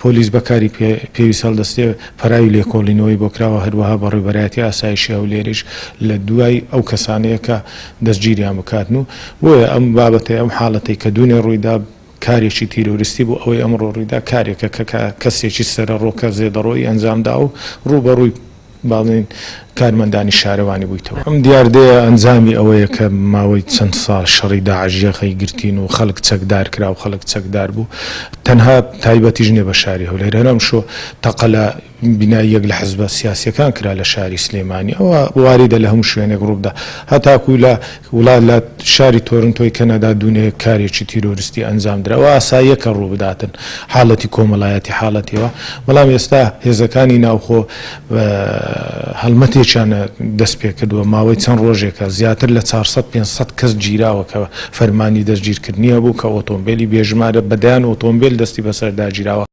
پۆلیس بەکاری پێویست هەڵدەستێ پەراوی لێکۆڵینەوەی بۆ کراوە هەروەها بە ڕێبەرایەتی ئاسایشی ئەو لێرەش لە دوای ئەو کەسانەیە کە دەستگیریان بکاتن و بۆیە ئەم بابەتەی ئەم حاڵەتەی کە دوونێ ڕوویدا کارێکی تیرۆریستی بوو ئەوەی ئەمڕۆ ڕوویدا کارێکە کە کەسێکی سەرەڕۆکە زێدەڕۆی ئەنجامدا و ڕووبەڕووی باڵین کارمەندانی شارەوانی بوویتەوە. ئەم دیاردەیە ئەنجامی ئەوەیە کە ماوەی چەند ساڵ شەڕی داعشیەخەی گرتین و خەڵک چەکدار کرا و خەڵک چەکدار بوو تەنها تایبەتیش نییە بە شاری هەولێر هەرم شۆ تەقە لە بینایی یەک لە حزبە سیاسیەکان کرا لە شاری سلێمانی ئەوە واریدە لە هەموو شوێنێک ڕووبدا هەتاکوی لە وڵات لە شاری تۆرنتۆی کەنەدا دوونێ کارێکی تیرۆریستی ئەنجام درەوە ئاساییەکە ڕوو بداتن حاڵەتی کۆمەڵایەتی حاڵەتەوە بەڵام ئێستا هێزەکانی ناوخۆ هەڵمەتێکیان دەست پێ کردووە ماوەی چەند ڕۆژێکە زیاتر لە 400-500 کەس گیراوە کە فەرمانی دەستگیرکردنیە بوو کە ئۆتۆمبیلی بێژمارە بەدایان ئۆتۆمبیل دەستی بەسەردا گیراوە.